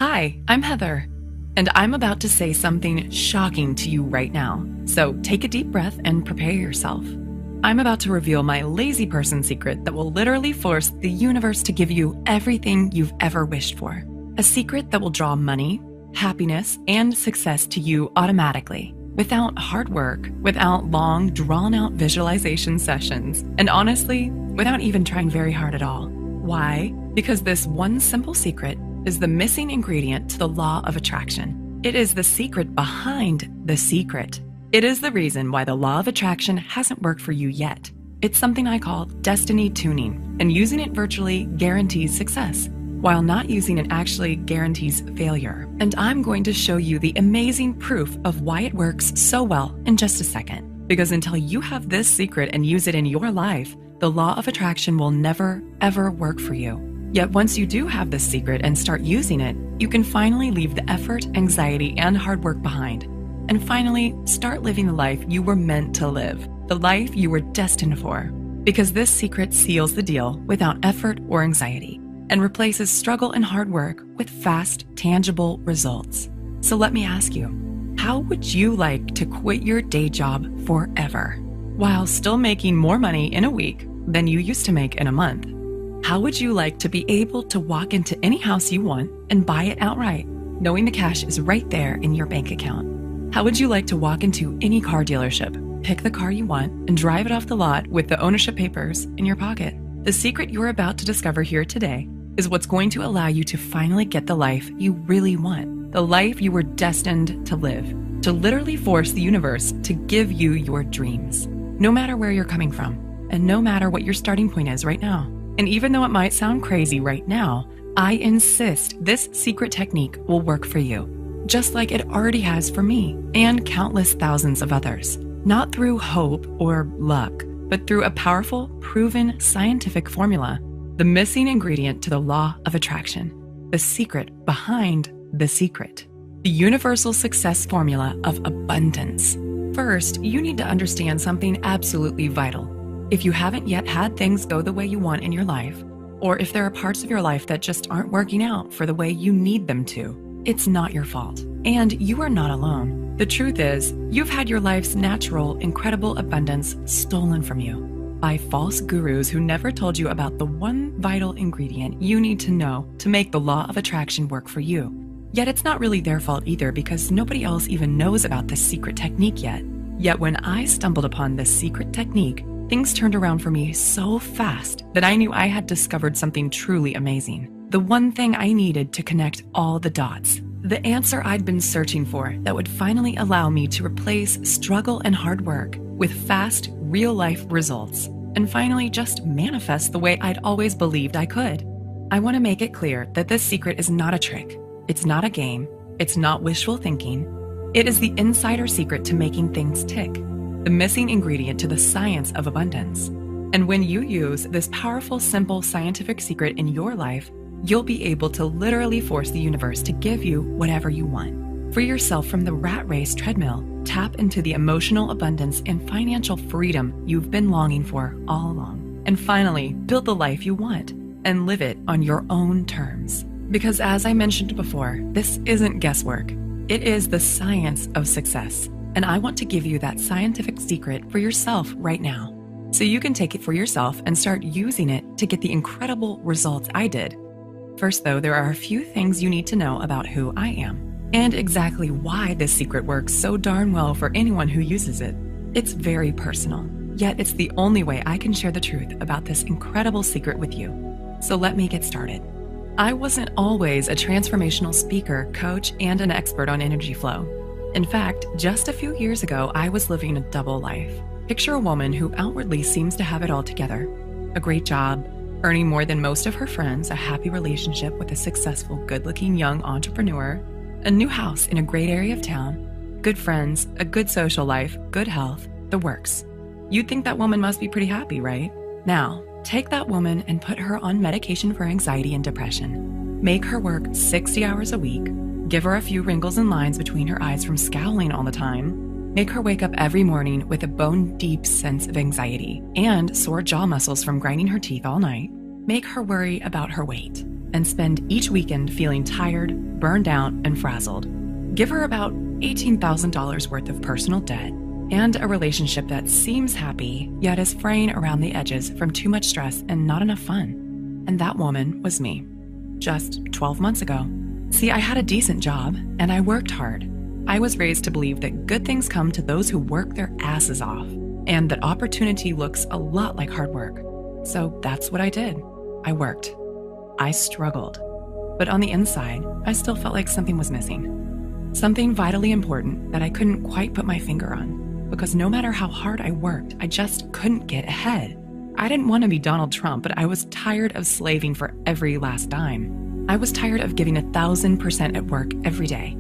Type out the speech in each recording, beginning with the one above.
Hi, I'm Heather, and I'm about to say something shocking to you right now. So take a deep breath and prepare yourself. I'm about to reveal my lazy person secret that will literally force the universe to give you everything you've ever wished for. A secret that will draw money, happiness, and success to you automatically, without hard work, without long, drawn-out visualization sessions, and honestly, without even trying very hard at all. Why? Because this one simple secret is the missing ingredient to the law of attraction. It is the secret behind the secret. It is the reason why the law of attraction hasn't worked for you yet. It's something I call destiny tuning, and using it virtually guarantees success, while not using it actually guarantees failure. And I'm going to show you the amazing proof of why it works so well in just a second. Because until you have this secret and use it in your life, the law of attraction will never, ever work for you. Yet once you do have this secret and start using it, you can finally leave the effort, anxiety, and hard work behind. And finally, start living the life you were meant to live, the life you were destined for. Because this secret seals the deal without effort or anxiety, and replaces struggle and hard work with fast, tangible results. So let me ask you, how would you like to quit your day job forever, while still making more money in a week than you used to make in a month? How would you like to be able to walk into any house you want and buy it outright, knowing the cash is right there in your bank account? How would you like to walk into any car dealership, pick the car you want, and drive it off the lot with the ownership papers in your pocket? The secret you're about to discover here today is what's going to allow you to finally get the life you really want, the life you were destined to live, to literally force the universe to give you your dreams, no matter where you're coming from, and no matter what your starting point is right now. And even though it might sound crazy right now, I insist this secret technique will work for you, just like it already has for me and countless thousands of others. Not through hope or luck, but through a powerful, proven scientific formula, the missing ingredient to the law of attraction, the secret behind the secret, the universal success formula of abundance. First, you need to understand something absolutely vital. If you haven't yet had things go the way you want in your life, or if there are parts of your life that just aren't working out for the way you need them to, it's not your fault. And you are not alone. The truth is, you've had your life's natural, incredible abundance stolen from you by false gurus who never told you about the one vital ingredient you need to know to make the law of attraction work for you. Yet it's not really their fault either, because nobody else even knows about this secret technique yet. Yet when I stumbled upon this secret technique, things turned around for me so fast that I knew I had discovered something truly amazing. The one thing I needed to connect all the dots. The answer I'd been searching for that would finally allow me to replace struggle and hard work with fast, real-life results, and finally just manifest the way I'd always believed I could. I want to make it clear that this secret is not a trick. It's not a game. It's not wishful thinking. It is the insider secret to making things tick, the missing ingredient to the science of abundance. And when you use this powerful, simple scientific secret in your life, you'll be able to literally force the universe to give you whatever you want. Free yourself from the rat race treadmill. Tap into the emotional abundance and financial freedom you've been longing for all along. And finally, build the life you want and live it on your own terms. Because as I mentioned before, this isn't guesswork. It is the science of success. And I want to give you that scientific secret for yourself right now, so you can take it for yourself and start using it to get the incredible results I did. First though, there are a few things you need to know about who I am, and exactly why this secret works so darn well for anyone who uses it. It's very personal, yet it's the only way I can share the truth about this incredible secret with you. So let me get started. I wasn't always a transformational speaker, coach, and an expert on energy flow. In fact, just a few years ago, I was living a double life. Picture a woman who outwardly seems to have it all together. A great job, earning more than most of her friends, a happy relationship with a successful, good-looking young entrepreneur, a new house in a great area of town, good friends, a good social life, good health, the works. You'd think that woman must be pretty happy, right? Now, take that woman and put her on medication for anxiety and depression. Make her work 60 hours a week. Give her a few wrinkles and lines between her eyes from scowling all the time. Make her wake up every morning with a bone-deep sense of anxiety and sore jaw muscles from grinding her teeth all night. Make her worry about her weight. and spend each weekend feeling tired, burned out, and frazzled. Give her about $18,000 worth of personal debt and a relationship that seems happy, yet is fraying around the edges from too much stress and not enough fun. And that woman was me, just 12 months ago. See, I had a decent job, and I worked hard. I was raised to believe that good things come to those who work their asses off, and that opportunity looks a lot like hard work. So that's what I did. I worked. I struggled. But on the inside, I still felt like something was missing. Something vitally important that I couldn't quite put my finger on, because no matter how hard I worked, I just couldn't get ahead. I didn't want to be Donald Trump, but I was tired of slaving for every last dime. I was tired of giving 1,000% at work every day.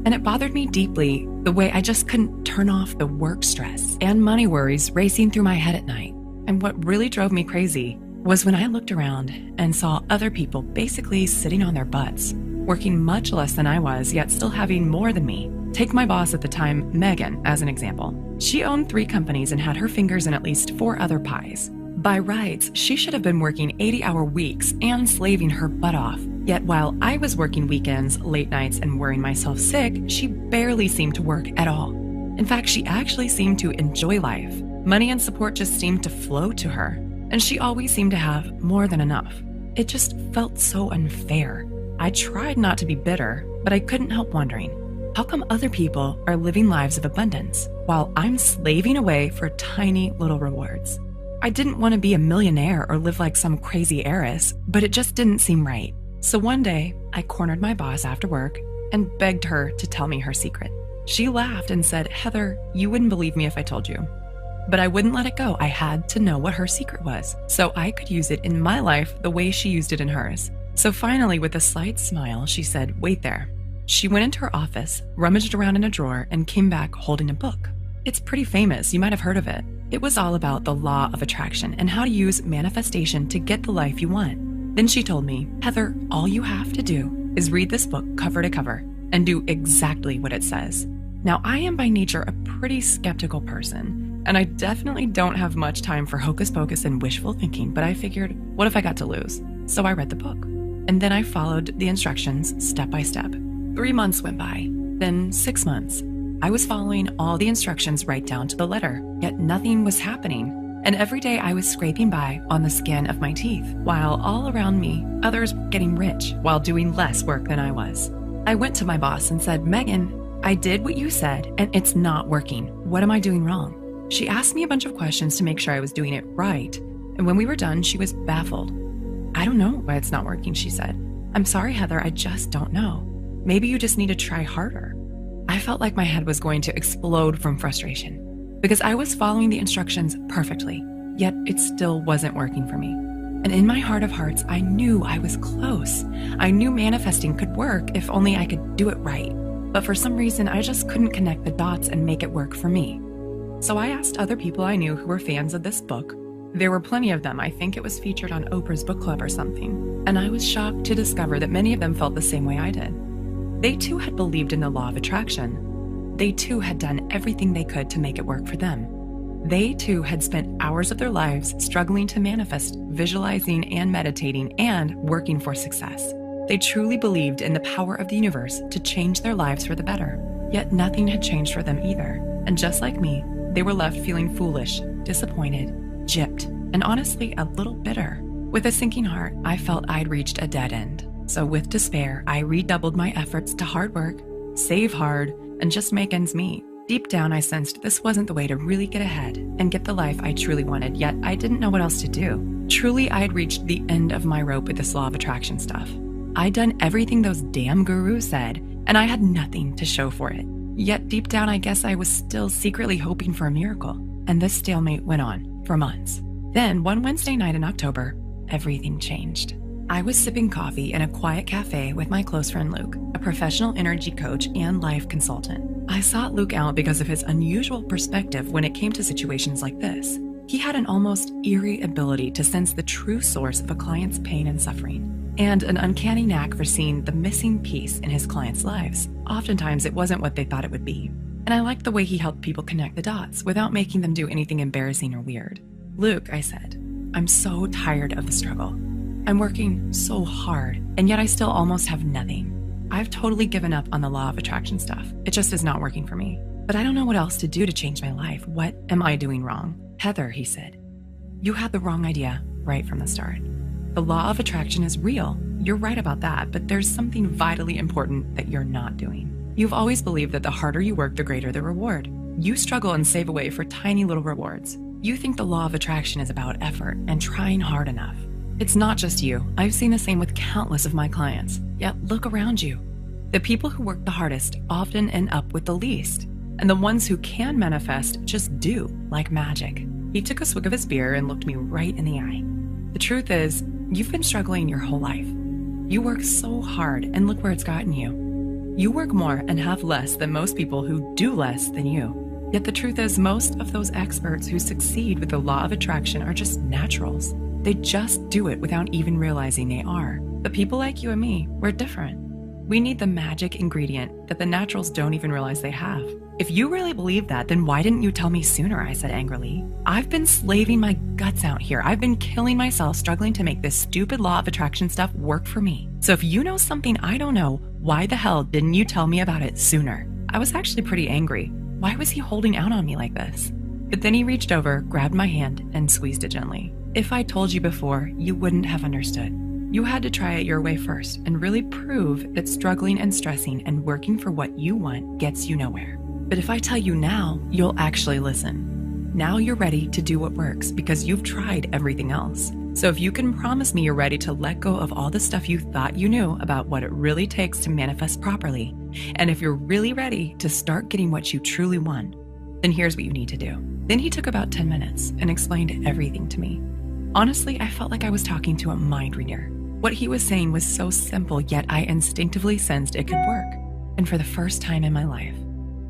And it bothered me deeply the way I just couldn't turn off the work stress and money worries racing through my head at night. And what really drove me crazy was when I looked around and saw other people basically sitting on their butts, working much less than I was, yet still having more than me. Take my boss at the time, Megan, as an example. She owned 3 companies and had her fingers in at least 4 other pies. By rights, she should have been working 80-hour weeks and slaving her butt off. Yet while I was working weekends, late nights, and worrying myself sick, she barely seemed to work at all. In fact, she actually seemed to enjoy life. Money and support just seemed to flow to her, and she always seemed to have more than enough. It just felt so unfair. I tried not to be bitter, but I couldn't help wondering, how come other people are living lives of abundance while I'm slaving away for tiny little rewards? I didn't want to be a millionaire or live like some crazy heiress, but it just didn't seem right. So one day, I cornered my boss after work and begged her to tell me her secret. She laughed and said, "Heather, you wouldn't believe me if I told you." But I wouldn't let it go. I had to know what her secret was, so I could use it in my life the way she used it in hers. So finally, with a slight smile, she said, "Wait there." She went into her office, rummaged around in a drawer, and came back holding a book. It's pretty famous. You might have heard of it. It was all about the law of attraction and how to use manifestation to get the life you want. Then she told me, "Heather, all you have to do is read this book cover to cover and do exactly what it says." Now, I am by nature a pretty skeptical person, and I definitely don't have much time for hocus pocus and wishful thinking, but I figured, what if I got to lose? So I read the book. And then I followed the instructions step by step. 3 months went by, then 6 months. I was following all the instructions right down to the letter, yet nothing was happening. And every day I was scraping by on the skin of my teeth, while all around me, others were getting rich while doing less work than I was. I went to my boss and said, "Megan, I did what you said, and it's not working. What am I doing wrong?" She asked me a bunch of questions to make sure I was doing it right. And when we were done, she was baffled. "I don't know why it's not working," she said. "I'm sorry, Heather, I just don't know. Maybe you just need to try harder." I felt like my head was going to explode from frustration because I was following the instructions perfectly, yet it still wasn't working for me. And in my heart of hearts, I knew I was close. I knew manifesting could work if only I could do it right. But for some reason, I just couldn't connect the dots and make it work for me. So I asked other people I knew who were fans of this book. There were plenty of them. I think it was featured on Oprah's book club or something. And I was shocked to discover that many of them felt the same way I did. They too had believed in the law of attraction. They too had done everything they could to make it work for them. They too had spent hours of their lives struggling to manifest, visualizing and meditating and working for success. They truly believed in the power of the universe to change their lives for the better. Yet nothing had changed for them either. And just like me, they were left feeling foolish, disappointed, gypped, and honestly a little bitter. With a sinking heart, I felt I'd reached a dead end. So with despair, I redoubled my efforts to hard work, save hard, and just make ends meet. Deep down, I sensed this wasn't the way to really get ahead and get the life I truly wanted, yet I didn't know what else to do. Truly, I had reached the end of my rope with this law of attraction stuff. I'd done everything those damn gurus said, and I had nothing to show for it. Yet deep down, I guess I was still secretly hoping for a miracle. And this stalemate went on for months. Then, one Wednesday night in October, everything changed. I was sipping coffee in a quiet cafe with my close friend Luke, a professional energy coach and life consultant. I sought Luke out because of his unusual perspective when it came to situations like this. He had an almost eerie ability to sense the true source of a client's pain and suffering, and an uncanny knack for seeing the missing piece in his clients' lives. Oftentimes, it wasn't what they thought it would be. And I liked the way he helped people connect the dots without making them do anything embarrassing or weird. "Luke," I said, "I'm so tired of the struggle. I'm working so hard, and yet I still almost have nothing. I've totally given up on the law of attraction stuff. It just is not working for me. But I don't know what else to do to change my life. What am I doing wrong? Heather, he said, you had the wrong idea right from the start. The law of attraction is real. You're right about that, but there's something vitally important that you're not doing. You've always believed that the harder you work, the greater the reward. You struggle and save away for tiny little rewards. You think the law of attraction is about effort and trying hard enough. It's not just you. I've seen the same with countless of my clients. Yet look around you. The people who work the hardest often end up with the least. And the ones who can manifest just do, like magic. He took a swig of his beer and looked me right in the eye. The truth is, you've been struggling your whole life. You work so hard, and look where it's gotten you. You work more and have less than most people who do less than you. Yet the truth is, most of those experts who succeed with the law of attraction are just naturals. They just do it without even realizing they are. But people like you and me, we're different. We need the magic ingredient that the naturals don't even realize they have. If you really believe that, then why didn't you tell me sooner? I said angrily. I've been slaving my guts out here. I've been killing myself struggling to make this stupid law of attraction stuff work for me. So if you know something I don't know, why the hell didn't you tell me about it sooner? I was actually pretty angry. Why was he holding out on me like this? But then he reached over, grabbed my hand, and squeezed it gently. If I told you before, you wouldn't have understood. You had to try it your way first and really prove that struggling and stressing and working for what you want gets you nowhere. But if I tell you now, you'll actually listen. Now you're ready to do what works because you've tried everything else. So if you can promise me you're ready to let go of all the stuff you thought you knew about what it really takes to manifest properly, and if you're really ready to start getting what you truly want, then here's what you need to do. Then he took about 10 minutes and explained everything to me. Honestly, I felt like I was talking to a mind reader. What he was saying was so simple, yet I instinctively sensed it could work. And for the first time in my life,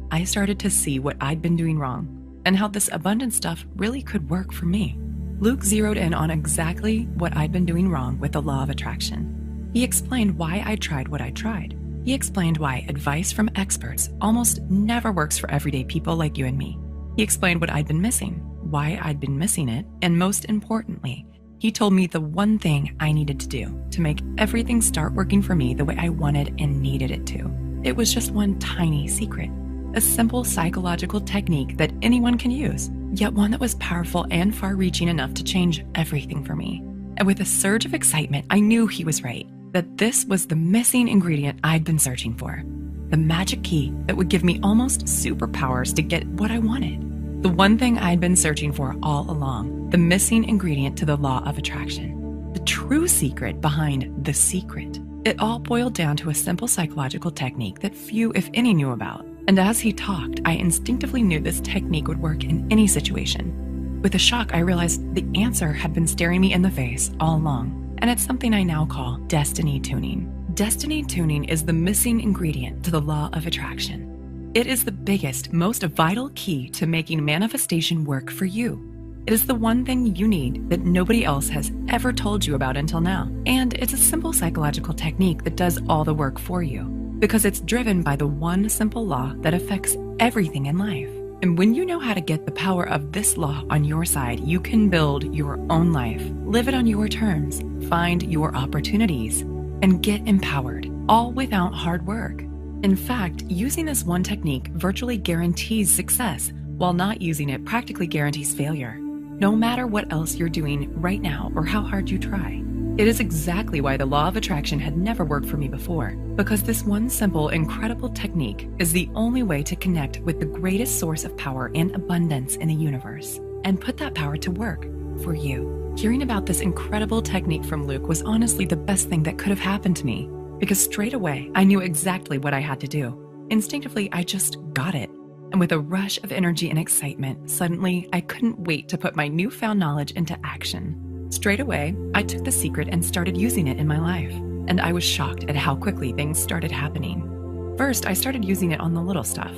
I started to see what I'd been doing wrong and how this abundant stuff really could work for me. Luke zeroed in on exactly what I'd been doing wrong with the law of attraction. He explained why I tried what I tried. He explained why advice from experts almost never works for everyday people like you and me. He explained what I'd been missing, why I'd been missing it, and most importantly, he told me the one thing I needed to do to make everything start working for me the way I wanted and needed it to. It was just one tiny secret, a simple psychological technique that anyone can use, yet one that was powerful and far-reaching enough to change everything for me. And with a surge of excitement, I knew he was right, that this was the missing ingredient I'd been searching for, the magic key that would give me almost superpowers to get what I wanted. The one thing I'd been searching for all along, the missing ingredient to the law of attraction, the true secret behind the secret. It all boiled down to a simple psychological technique that few, if any, knew about. And as he talked, I instinctively knew this technique would work in any situation. With a shock, I realized the answer had been staring me in the face all along, and it's something I now call destiny tuning. Destiny tuning is the missing ingredient to the law of attraction. It is the biggest, most vital key to making manifestation work for you. It is the one thing you need that nobody else has ever told you about until now. And it's a simple psychological technique that does all the work for you, because it's driven by the one simple law that affects everything in life. And when you know how to get the power of this law on your side, you can build your own life, live it on your terms, find your opportunities, and get empowered, all without hard work. In fact, using this one technique virtually guarantees success, while not using it practically guarantees failure, no matter what else you're doing right now or how hard you try. It is exactly why the law of attraction had never worked for me before, because this one simple, incredible technique is the only way to connect with the greatest source of power and abundance in the universe, and put that power to work for you. Hearing about this incredible technique from Luke was honestly the best thing that could have happened to me, because straight away, I knew exactly what I had to do. Instinctively, I just got it. And with a rush of energy and excitement, suddenly I couldn't wait to put my newfound knowledge into action. Straight away, I took the secret and started using it in my life. And I was shocked at how quickly things started happening. First, I started using it on the little stuff.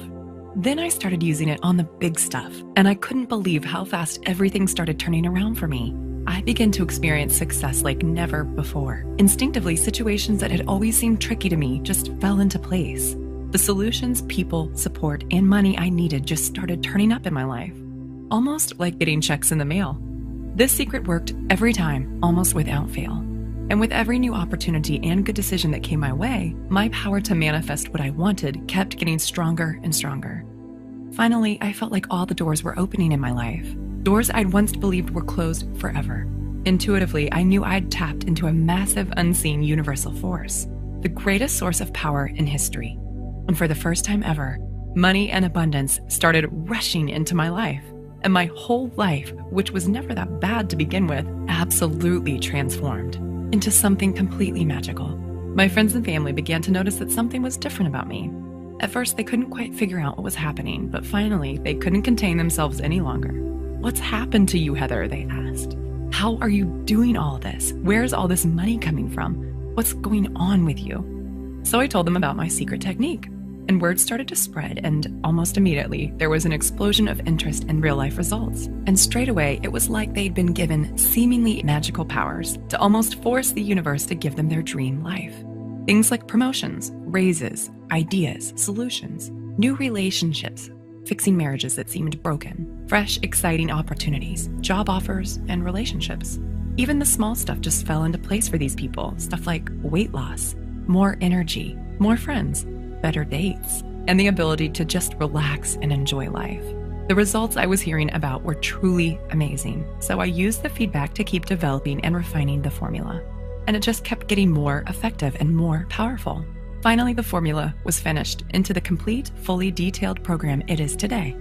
Then I started using it on the big stuff. And I couldn't believe how fast everything started turning around for me. I began to experience success like never before. Instinctively, situations that had always seemed tricky to me just fell into place. The solutions, people, support, and money I needed just started turning up in my life, almost like getting checks in the mail. This secret worked every time, almost without fail. And with every new opportunity and good decision that came my way, my power to manifest what I wanted kept getting stronger and stronger. Finally, I felt like all the doors were opening in my life. Doors I'd once believed were closed forever. Intuitively, I knew I'd tapped into a massive, unseen universal force, the greatest source of power in history. And for the first time ever, money and abundance started rushing into my life. And my whole life, which was never that bad to begin with, absolutely transformed into something completely magical. My friends and family began to notice that something was different about me. At first, they couldn't quite figure out what was happening, but finally, they couldn't contain themselves any longer. "What's happened to you, Heather?" they asked. "How are you doing all this? Where's all this money coming from? What's going on with you?" So I told them about my secret technique, and word started to spread, and almost immediately, there was an explosion of interest in real-life results. And straight away, it was like they'd been given seemingly magical powers to almost force the universe to give them their dream life. Things like promotions, raises, ideas, solutions, new relationships, fixing marriages that seemed broken, fresh, exciting opportunities, job offers, and relationships. Even the small stuff just fell into place for these people, stuff like weight loss, more energy, more friends, better dates, and the ability to just relax and enjoy life. The results I was hearing about were truly amazing, so I used the feedback to keep developing and refining the formula. And it just kept getting more effective and more powerful. Finally, the formula was finished into the complete, fully detailed program it is today.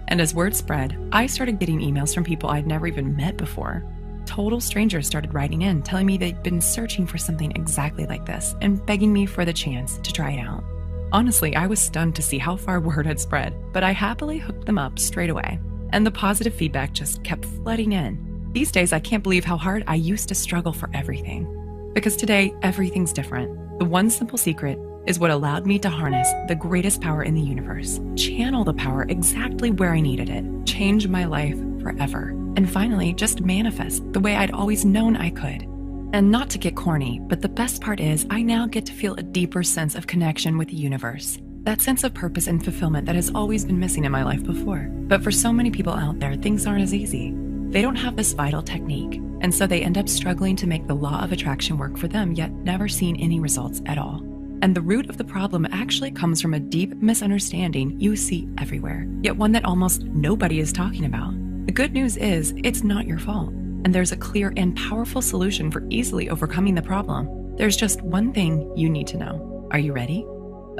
And as word spread, I started getting emails from people I'd never even met before. Total strangers started writing in, telling me they'd been searching for something exactly like this and begging me for the chance to try it out. Honestly, I was stunned to see how far word had spread, but I happily hooked them up straight away. And the positive feedback just kept flooding in. These days, I can't believe how hard I used to struggle for everything. Because today, everything's different. The one simple secret is what allowed me to harness the greatest power in the universe, channel the power exactly where I needed it, change my life forever, and finally just manifest the way I'd always known I could. And not to get corny, but the best part is I now get to feel a deeper sense of connection with the universe. That sense of purpose and fulfillment that has always been missing in my life before. But for so many people out there, things aren't as easy. They don't have this vital technique, and so they end up struggling to make the law of attraction work for them, yet never seeing any results at all. And the root of the problem actually comes from a deep misunderstanding you see everywhere, yet one that almost nobody is talking about. The good news is, it's not your fault. And there's a clear and powerful solution for easily overcoming the problem. There's just one thing you need to know. Are you ready?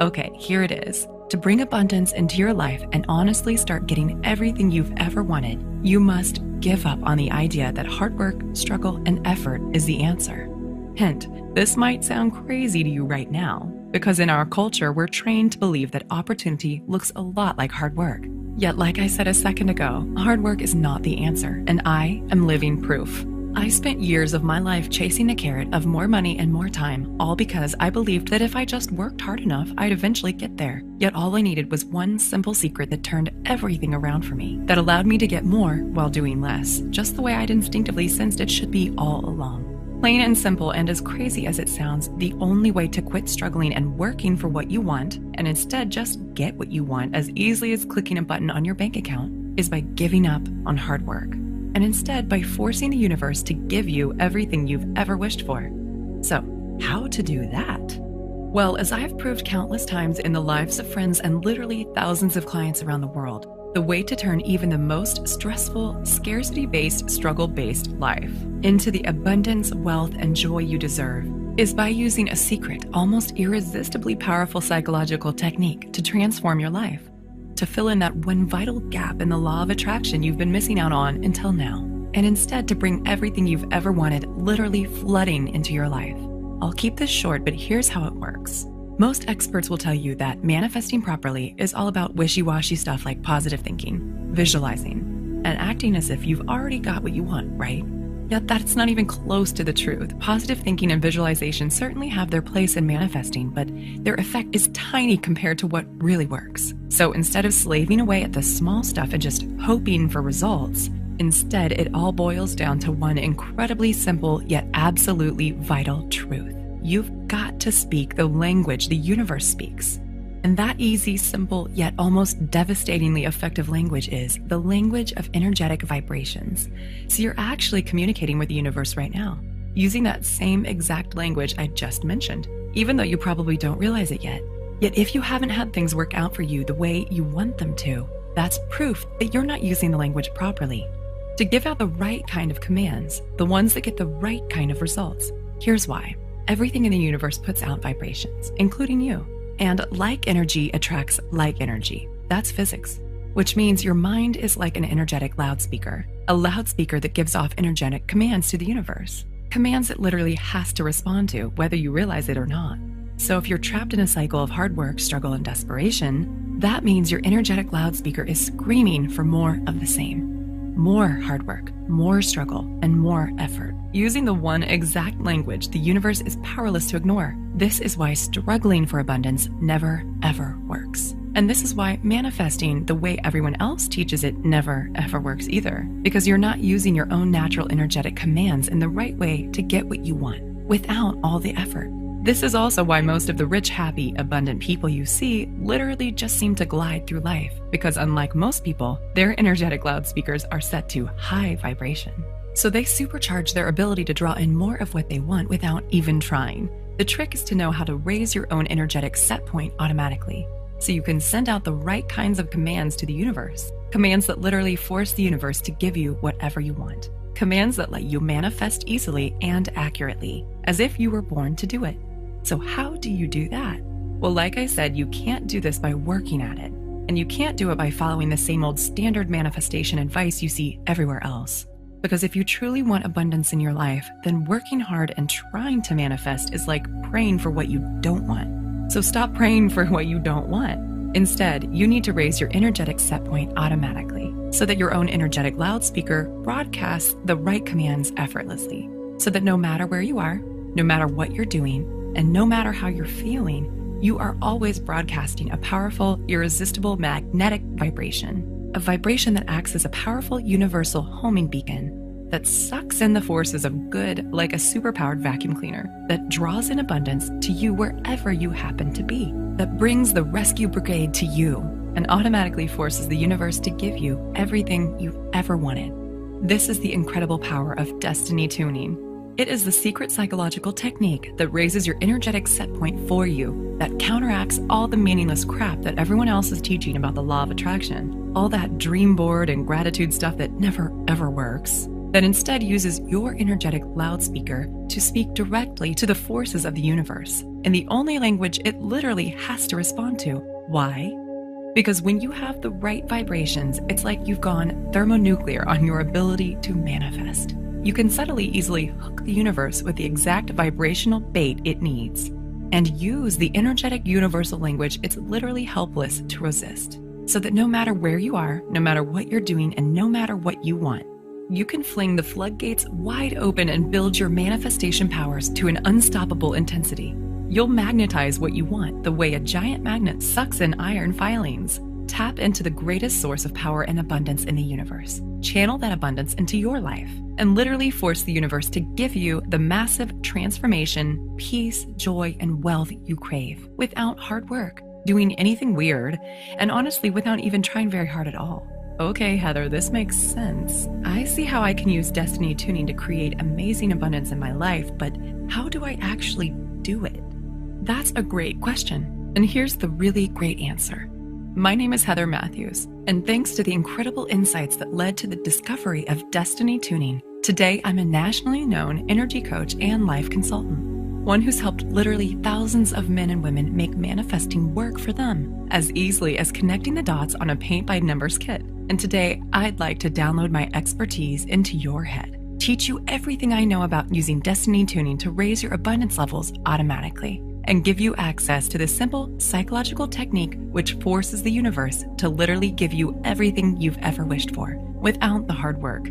Okay, here it is. To bring abundance into your life and honestly start getting everything you've ever wanted, you must give up on the idea that hard work, struggle, and effort is the answer. Hint, this might sound crazy to you right now, because in our culture, we're trained to believe that opportunity looks a lot like hard work. Yet, like I said a second ago, hard work is not the answer, and I am living proof. I spent years of my life chasing the carrot of more money and more time, all because I believed that if I just worked hard enough, I'd eventually get there. Yet all I needed was one simple secret that turned everything around for me, that allowed me to get more while doing less, just the way I'd instinctively sensed it should be all along. Plain and simple, and as crazy as it sounds, the only way to quit struggling and working for what you want, and instead just get what you want as easily as clicking a button on your bank account, is by giving up on hard work. And instead by forcing the universe to give you everything you've ever wished for. So, how to do that? Well, as I have proved countless times in the lives of friends and literally thousands of clients around the world, the way to turn even the most stressful, scarcity-based, struggle-based life into the abundance, wealth, and joy you deserve is by using a secret, almost irresistibly powerful psychological technique to transform your life, to fill in that one vital gap in the law of attraction you've been missing out on until now, and instead to bring everything you've ever wanted literally flooding into your life. I'll keep this short, but here's how it works. Most experts will tell you that manifesting properly is all about wishy-washy stuff like positive thinking, visualizing, and acting as if you've already got what you want, right? Yet that's not even close to the truth. Positive thinking and visualization certainly have their place in manifesting, but their effect is tiny compared to what really works. So instead of slaving away at the small stuff and just hoping for results, instead it all boils down to one incredibly simple yet absolutely vital truth. You've got to speak the language the universe speaks. And that easy, simple, yet almost devastatingly effective language is the language of energetic vibrations. So you're actually communicating with the universe right now. using that same exact language I just mentioned, even though you probably don't realize it yet. Yet if you haven't had things work out for you the way you want them to, that's proof that you're not using the language properly. To give out the right kind of commands, the ones that get the right kind of results. Here's why. Everything in the universe puts out vibrations, including you. And like energy attracts like energy. That's physics. Which means your mind is like an energetic loudspeaker. A loudspeaker that gives off energetic commands to the universe. Commands it literally has to respond to, whether you realize it or not. So if you're trapped in a cycle of hard work, struggle, and desperation, that means your energetic loudspeaker is screaming for more of the same. More hard work, more struggle, and more effort. Using the one exact language the universe is powerless to ignore. This is why struggling for abundance never, ever works. And this is why manifesting the way everyone else teaches it never, ever works either. Because you're not using your own natural energetic commands in the right way to get what you want, without all the effort. This is also why most of the rich, happy, abundant people you see literally just seem to glide through life, because unlike most people, their energetic loudspeakers are set to high vibration. So they supercharge their ability to draw in more of what they want without even trying. The trick is to know how to raise your own energetic set point automatically, so you can send out the right kinds of commands to the universe. Commands that literally force the universe to give you whatever you want. Commands that let you manifest easily and accurately, as if you were born to do it. So how do you do that? Well, like I said, you can't do this by working at it. And you can't do it by following the same old standard manifestation advice you see everywhere else. Because if you truly want abundance in your life, then working hard and trying to manifest is like praying for what you don't want. So stop praying for what you don't want. Instead, you need to raise your energetic set point automatically, so that your own energetic loudspeaker broadcasts the right commands effortlessly. So that no matter where you are, no matter what you're doing, and no matter how you're feeling, you are always broadcasting a powerful, irresistible magnetic vibration. A vibration that acts as a powerful universal homing beacon that sucks in the forces of good like a superpowered vacuum cleaner, that draws in abundance to you wherever you happen to be, that brings the rescue brigade to you and automatically forces the universe to give you everything you've ever wanted. This is the incredible power of destiny tuning. It is the secret psychological technique that raises your energetic set point for you, that counteracts all the meaningless crap that everyone else is teaching about the law of attraction, all that dream board and gratitude stuff that never ever works, that instead uses your energetic loudspeaker to speak directly to the forces of the universe, in the only language it literally has to respond to. Why? Because when you have the right vibrations, it's like you've gone thermonuclear on your ability to manifest. You can subtly, easily hook the universe with the exact vibrational bait it needs, and use the energetic universal language it's literally helpless to resist. So that no matter where you are, no matter what you're doing, and no matter what you want, you can fling the floodgates wide open and build your manifestation powers to an unstoppable intensity. You'll magnetize what you want the way a giant magnet sucks in iron filings. Tap into the greatest source of power and abundance in the universe. Channel that abundance into your life and literally force the universe to give you the massive transformation, peace, joy, and wealth you crave without hard work, doing anything weird, and honestly without even trying very hard at all. Okay, Heather, this makes sense. I see how I can use destiny tuning to create amazing abundance in my life, but how do I actually do it? That's a great question, and here's the really great answer. My name is Heather Matthews, and thanks to the incredible insights that led to the discovery of destiny tuning, today I'm a nationally known energy coach and life consultant, one who's helped literally thousands of men and women make manifesting work for them as easily as connecting the dots on a paint-by-numbers kit. And today, I'd like to download my expertise into your head, teach you everything I know about using destiny tuning to raise your abundance levels automatically, and give you access to the simple psychological technique which forces the universe to literally give you everything you've ever wished for without the hard work.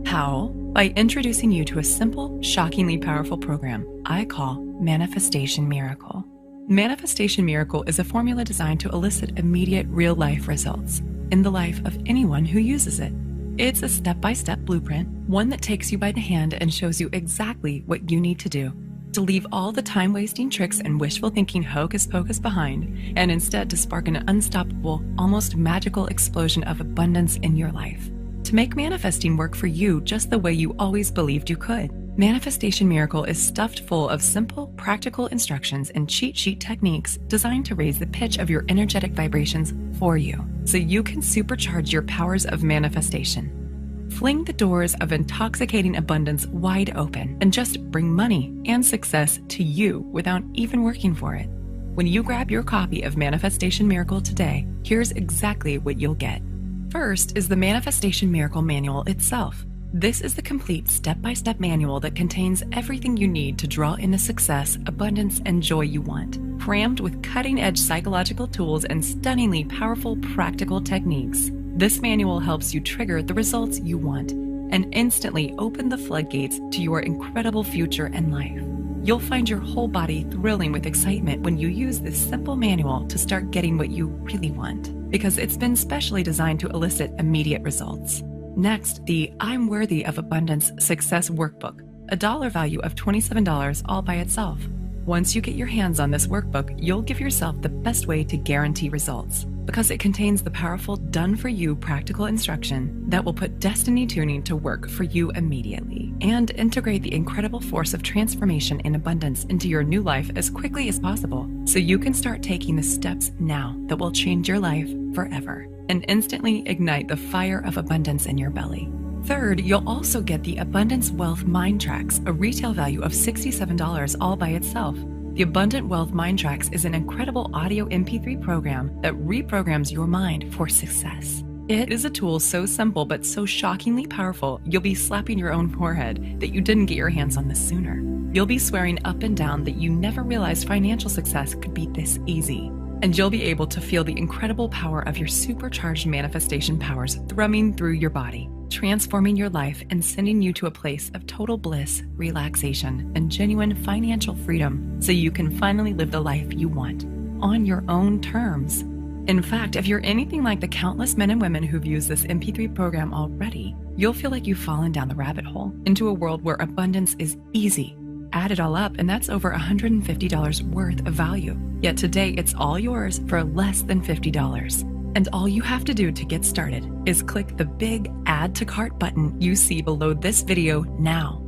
How? By introducing you to a simple, shockingly powerful program I call Manifestation Miracle. Manifestation Miracle is a formula designed to elicit immediate real-life results in the life of anyone who uses it. It's a step-by-step blueprint, one that takes you by the hand and shows you exactly what you need to do to leave all the time-wasting tricks and wishful thinking hocus pocus behind, and instead to spark an unstoppable, almost magical explosion of abundance in your life. To make manifesting work for you just the way you always believed you could. Manifestation Miracle is stuffed full of simple, practical instructions and cheat sheet techniques designed to raise the pitch of your energetic vibrations for you, so you can supercharge your powers of manifestation. Fling the doors of intoxicating abundance wide open and just bring money and success to you without even working for it. When you grab your copy of Manifestation Miracle today, here's exactly what you'll get. First is the Manifestation Miracle Manual itself. This is the complete step-by-step manual that contains everything you need to draw in the success, abundance, and joy you want, crammed with cutting-edge psychological tools and stunningly powerful practical techniques. This manual helps you trigger the results you want and instantly open the floodgates to your incredible future and life. You'll find your whole body thrilling with excitement when you use this simple manual to start getting what you really want, because it's been specially designed to elicit immediate results. Next, the I'm Worthy of Abundance Success Workbook, a dollar value of $27 all by itself. Once you get your hands on this workbook, you'll give yourself the best way to guarantee results, because it contains the powerful done-for-you practical instruction that will put destiny tuning to work for you immediately and integrate the incredible force of transformation and abundance into your new life as quickly as possible, so you can start taking the steps now that will change your life forever and instantly ignite the fire of abundance in your belly. Third, you'll also get the Abundance Wealth Mind Tracks, a retail value of $67 all by itself. The Abundant Wealth Mind Tracks is an incredible audio MP3 program that reprograms your mind for success. It is a tool so simple but so shockingly powerful, you'll be slapping your own forehead that you didn't get your hands on this sooner. You'll be swearing up and down that you never realized financial success could be this easy. And you'll be able to feel the incredible power of your supercharged manifestation powers thrumming through your body, transforming your life and sending you to a place of total bliss, relaxation, and genuine financial freedom, so you can finally live the life you want on your own terms. In fact, if you're anything like the countless men and women who've used this MP3 program already, you'll feel like you've fallen down the rabbit hole into a world where abundance is easy. Add it all up, and that's over $150 worth of value. Yet today, it's all yours for less than $50. And all you have to do to get started is click the big Add to Cart button you see below this video now.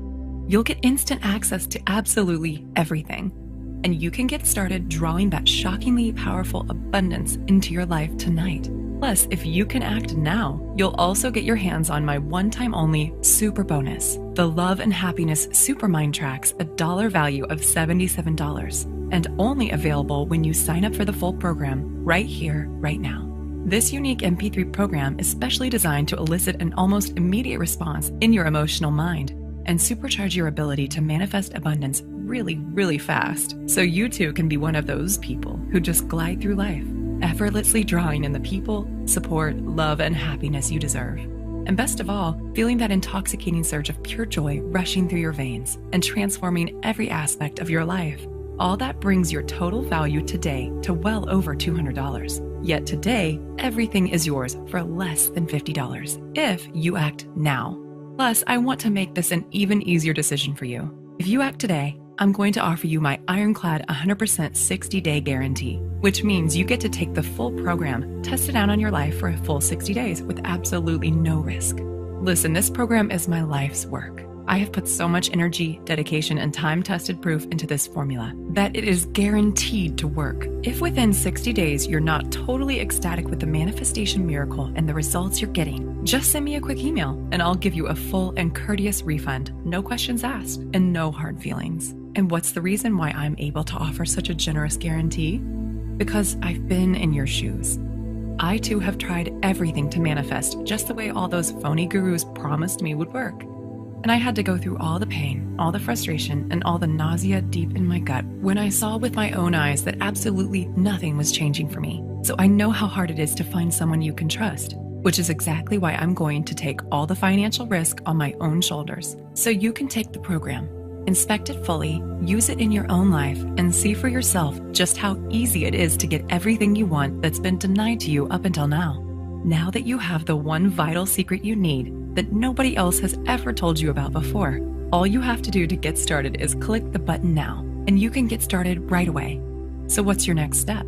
You'll get instant access to absolutely everything, and you can get started drawing that shockingly powerful abundance into your life tonight. Plus, if you can act now, you'll also get your hands on my one-time only super bonus, the Love and Happiness Super Mind Tracks, a dollar value of $77, and only available when you sign up for the full program right here, right now. This unique MP3 program is specially designed to elicit an almost immediate response in your emotional mind and supercharge your ability to manifest abundance really, really fast, so you too can be one of those people who just glide through life, effortlessly drawing in the people, support, love, and happiness you deserve. And best of all, feeling that intoxicating surge of pure joy rushing through your veins and transforming every aspect of your life. All that brings your total value today to well over $200. Yet today, everything is yours for less than $50 if you act now. Plus, I want to make this an even easier decision for you. If you act today, I'm going to offer you my ironclad 100% 60-day guarantee, which means you get to take the full program, test it out on your life for a full 60 days with absolutely no risk. Listen, this program is my life's work. I have put so much energy, dedication, and time-tested proof into this formula that it is guaranteed to work. If within 60 days you're not totally ecstatic with the manifestation miracle and the results you're getting, just send me a quick email and I'll give you a full and courteous refund, no questions asked, and no hard feelings. And what's the reason why I'm able to offer such a generous guarantee? Because I've been in your shoes. I too have tried everything to manifest just the way all those phony gurus promised me would work. And I had to go through all the pain, all the frustration, and all the nausea deep in my gut when I saw with my own eyes that absolutely nothing was changing for me. So I know how hard it is to find someone you can trust, which is exactly why I'm going to take all the financial risk on my own shoulders, so you can take the program, inspect it fully, use it in your own life, and see for yourself just how easy it is to get everything you want that's been denied to you up until now. Now that you have the one vital secret you need that nobody else has ever told you about before, all you have to do to get started is click the button now, and you can get started right away. So what's your next step?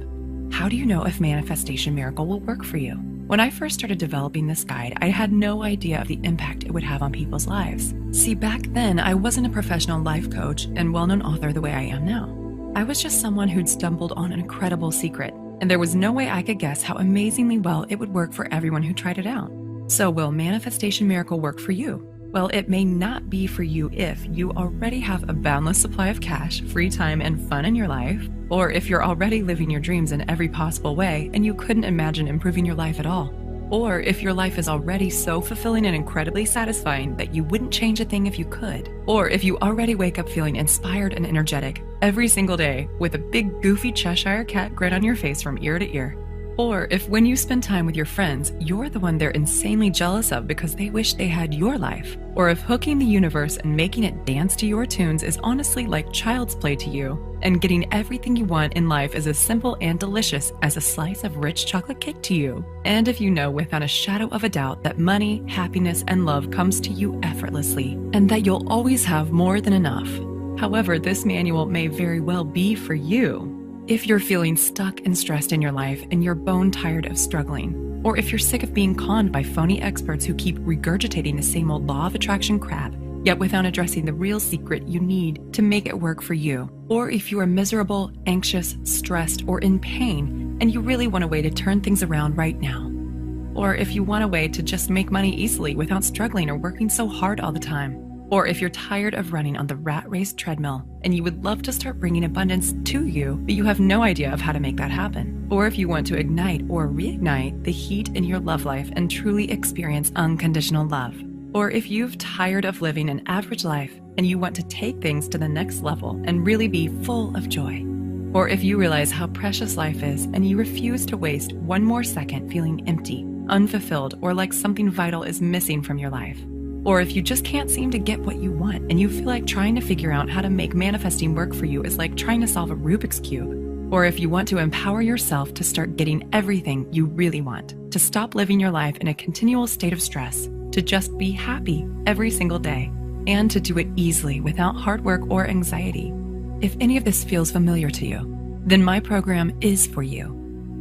How do you know if Manifestation Miracle will work for you? When I first started developing this guide, I had no idea of the impact it would have on people's lives. See, back then, I wasn't a professional life coach and well-known author the way I am now. I was just someone who'd stumbled on an incredible secret, and there was no way I could guess how amazingly well it would work for everyone who tried it out. So will Manifestation Miracle work for you? Well, it may not be for you if you already have a boundless supply of cash, free time, and fun in your life, or if you're already living your dreams in every possible way and you couldn't imagine improving your life at all, or if your life is already so fulfilling and incredibly satisfying that you wouldn't change a thing if you could, or if you already wake up feeling inspired and energetic every single day with a big goofy Cheshire cat grin on your face from ear to ear. Or if when you spend time with your friends, you're the one they're insanely jealous of because they wish they had your life. Or if hooking the universe and making it dance to your tunes is honestly like child's play to you, and getting everything you want in life is as simple and delicious as a slice of rich chocolate cake to you. And if you know without a shadow of a doubt that money, happiness, and love comes to you effortlessly, and that you'll always have more than enough. However, this manual may very well be for you. If you're feeling stuck and stressed in your life and you're bone tired of struggling, or if you're sick of being conned by phony experts who keep regurgitating the same old law of attraction crap, yet without addressing the real secret you need to make it work for you, or if you are miserable, anxious, stressed, or in pain, and you really want a way to turn things around right now, or if you want a way to just make money easily without struggling or working so hard all the time, or if you're tired of running on the rat race treadmill and you would love to start bringing abundance to you, but you have no idea of how to make that happen. Or if you want to ignite or reignite the heat in your love life and truly experience unconditional love. Or if you've tired of living an average life and you want to take things to the next level and really be full of joy. Or if you realize how precious life is and you refuse to waste one more second feeling empty, unfulfilled, or like something vital is missing from your life. Or if you just can't seem to get what you want and you feel like trying to figure out how to make manifesting work for you is like trying to solve a Rubik's Cube. Or if you want to empower yourself to start getting everything you really want, to stop living your life in a continual state of stress, to just be happy every single day, and to do it easily without hard work or anxiety. If any of this feels familiar to you, then my program is for you.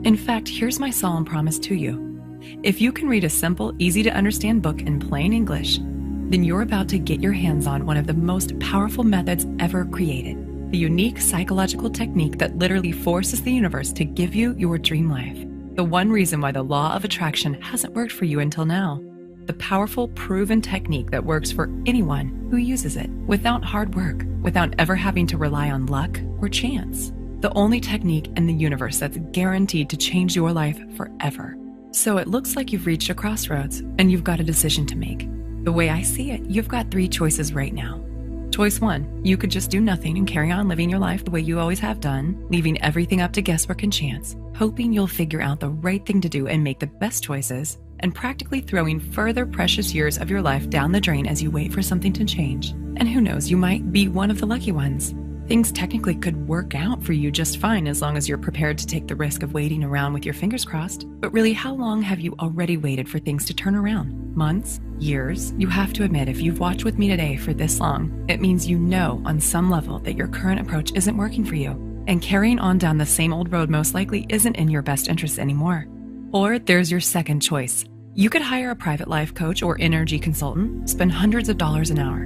In fact, here's my solemn promise to you. If you can read a simple, easy to understand book in plain English, then you're about to get your hands on one of the most powerful methods ever created, the unique psychological technique that literally forces the universe to give you your dream life. The one reason why the law of attraction hasn't worked for you until now. The powerful, proven technique that works for anyone who uses it without hard work, without ever having to rely on luck or chance. The only technique in the universe that's guaranteed to change your life forever. So it looks like you've reached a crossroads and you've got a decision to make. The way I see it, you've got 3 choices right now. Choice 1, you could just do nothing and carry on living your life the way you always have done, leaving everything up to guesswork and chance, hoping you'll figure out the right thing to do and make the best choices, and practically throwing further precious years of your life down the drain as you wait for something to change. And who knows, you might be one of the lucky ones. Things technically could work out for you just fine as long as you're prepared to take the risk of waiting around with your fingers crossed. But really, how long have you already waited for things to turn around? Months? Years? You have to admit, if you've watched with me today for this long, it means you know on some level that your current approach isn't working for you. And carrying on down the same old road most likely isn't in your best interest anymore. Or there's your second choice. You could hire a private life coach or energy consultant, spend hundreds of dollars an hour,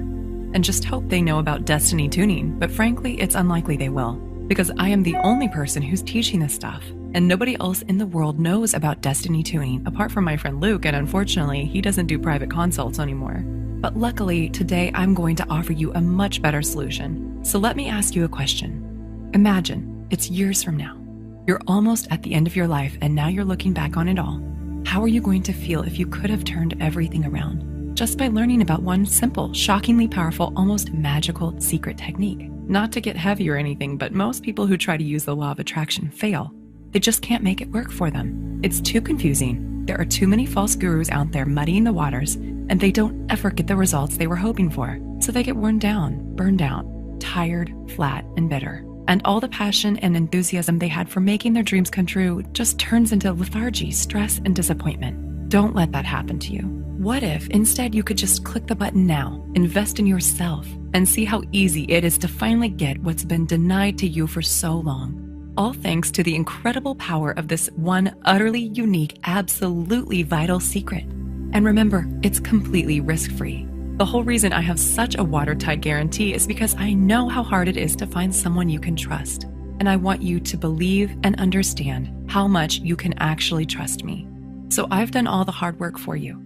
and just hope they know about destiny tuning, but frankly, it's unlikely they will, because I am the only person who's teaching this stuff, and nobody else in the world knows about destiny tuning apart from my friend Luke, and unfortunately, he doesn't do private consults anymore. But luckily, today I'm going to offer you a much better solution. So let me ask you a question. Imagine it's years from now. You're almost at the end of your life, and now you're looking back on it all. How are you going to feel if you could have turned everything around? Just by learning about one simple, shockingly powerful, almost magical secret technique. Not to get heavy or anything, but most people who try to use the law of attraction fail. They just can't make it work for them. It's too confusing. There are too many false gurus out there muddying the waters, and they don't ever get the results they were hoping for. So they get worn down, burned out, tired, flat, and bitter. And all the passion and enthusiasm they had for making their dreams come true just turns into lethargy, stress, and disappointment. Don't let that happen to you. What if instead you could just click the button now, invest in yourself, and see how easy it is to finally get what's been denied to you for so long? All thanks to the incredible power of this one utterly unique, absolutely vital secret. And remember, it's completely risk-free. The whole reason I have such a watertight guarantee is because I know how hard it is to find someone you can trust. And I want you to believe and understand how much you can actually trust me. So I've done all the hard work for you.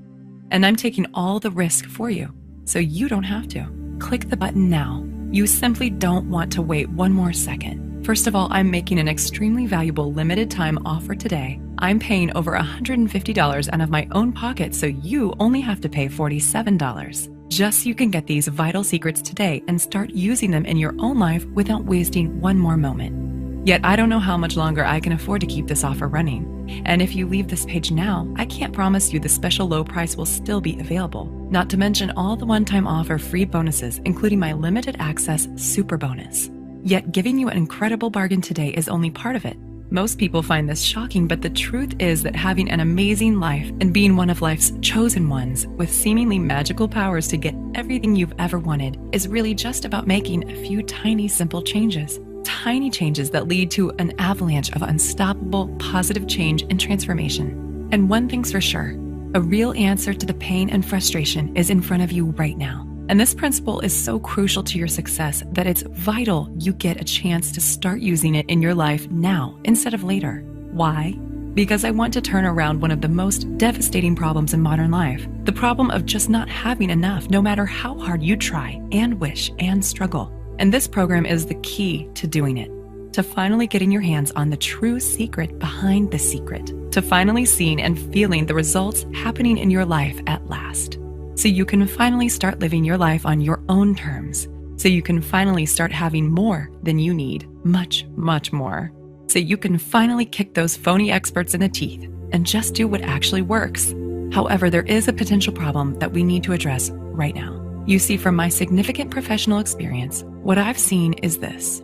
And I'm taking all the risk for you, so you don't have to. Click the button now. You simply don't want to wait one more second. First of all, I'm making an extremely valuable limited time offer today. I'm paying over $150 out of my own pocket, so you only have to pay $47. Just so you can get these vital secrets today and start using them in your own life without wasting one more moment. Yet I don't know how much longer I can afford to keep this offer running. And if you leave this page now, I can't promise you the special low price will still be available. Not to mention all the one-time offer free bonuses, including my limited access super bonus. Yet giving you an incredible bargain today is only part of it. Most people find this shocking, but the truth is that having an amazing life and being one of life's chosen ones with seemingly magical powers to get everything you've ever wanted is really just about making a few tiny, simple changes. Tiny changes that lead to an avalanche of unstoppable, positive change and transformation. And one thing's for sure, a real answer to the pain and frustration is in front of you right now. And this principle is so crucial to your success that it's vital you get a chance to start using it in your life now instead of later. Why? Because I want to turn around one of the most devastating problems in modern life, the problem of just not having enough no matter how hard you try and wish and struggle. And this program is the key to doing it, to finally getting your hands on the true secret behind the secret, to finally seeing and feeling the results happening in your life at last. So you can finally start living your life on your own terms. So you can finally start having more than you need, much, much more. So you can finally kick those phony experts in the teeth and just do what actually works. However, there is a potential problem that we need to address right now. You see, from my significant professional experience, what I've seen is this.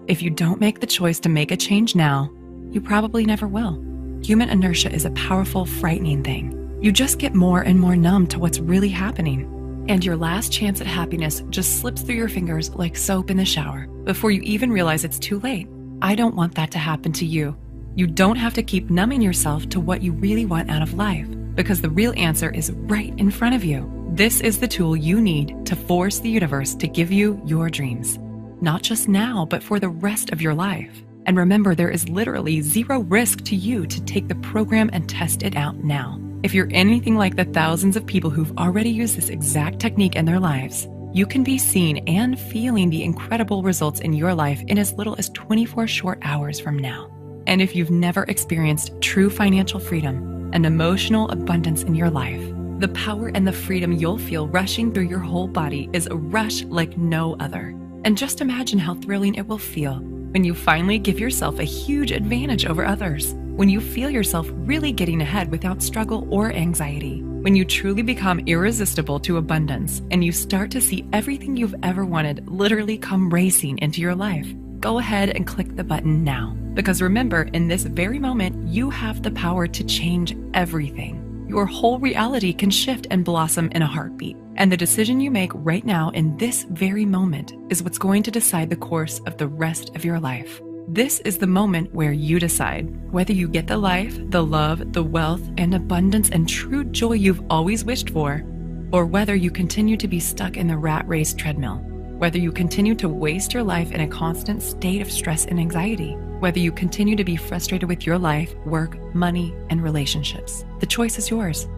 If you don't make the choice to make a change now, you probably never will. Human inertia is a powerful, frightening thing. You just get more and more numb to what's really happening. And your last chance at happiness just slips through your fingers like soap in the shower before you even realize it's too late. I don't want that to happen to you. You don't have to keep numbing yourself to what you really want out of life, because the real answer is right in front of you. This is the tool you need to force the universe to give you your dreams. Not just now, but for the rest of your life. And remember, there is literally zero risk to you to take the program and test it out now. If you're anything like the thousands of people who've already used this exact technique in their lives, you can be seeing and feeling the incredible results in your life in as little as 24 short hours from now. And if you've never experienced true financial freedom and emotional abundance in your life, the power and the freedom you'll feel rushing through your whole body is a rush like no other. And just imagine how thrilling it will feel when you finally give yourself a huge advantage over others, when you feel yourself really getting ahead without struggle or anxiety, when you truly become irresistible to abundance and you start to see everything you've ever wanted literally come racing into your life. Go ahead and click the button now, because remember, in this very moment, you have the power to change everything. Your whole reality can shift and blossom in a heartbeat. And the decision you make right now in this very moment is what's going to decide the course of the rest of your life. This is the moment where you decide whether you get the life, the love, the wealth, and abundance and true joy you've always wished for, or whether you continue to be stuck in the rat race treadmill, whether you continue to waste your life in a constant state of stress and anxiety, whether you continue to be frustrated with your life, work, money, and relationships. The choice is yours,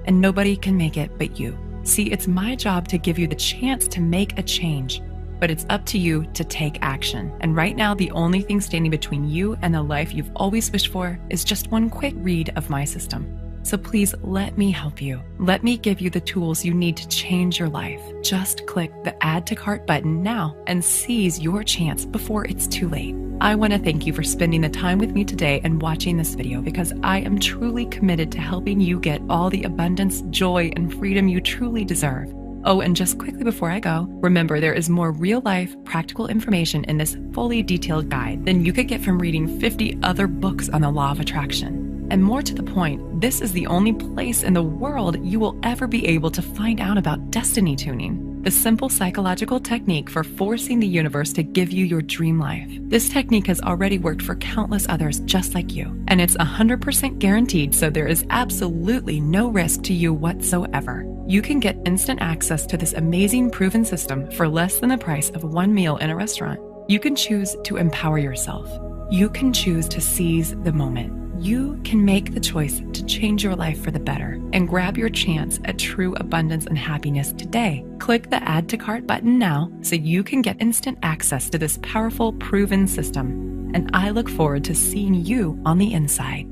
and nobody can make it but you. See, it's my job to give you the chance to make a change, but it's up to you to take action. And right now, the only thing standing between you and the life you've always wished for is just one quick read of my system. So please let me help you. Let me give you the tools you need to change your life. Just click the Add to Cart button now and seize your chance before it's too late. I want to thank you for spending the time with me today and watching this video, because I am truly committed to helping you get all the abundance, joy, and freedom you truly deserve. Oh, and just quickly before I go, remember there is more real-life, practical information in this fully detailed guide than you could get from reading 50 other books on the law of attraction. And more to the point, this is the only place in the world you will ever be able to find out about destiny tuning. the simple psychological technique for forcing the universe to give you your dream life. This technique has already worked for countless others just like you, and it's 100% guaranteed, so there is absolutely no risk to you whatsoever. You can get instant access to this amazing proven system for less than the price of one meal in a restaurant. You can choose to empower yourself. You can choose to seize the moment. You can make the choice to change your life for the better and grab your chance at true abundance and happiness today. Click the Add to Cart button now so you can get instant access to this powerful, proven system. And I look forward to seeing you on the inside.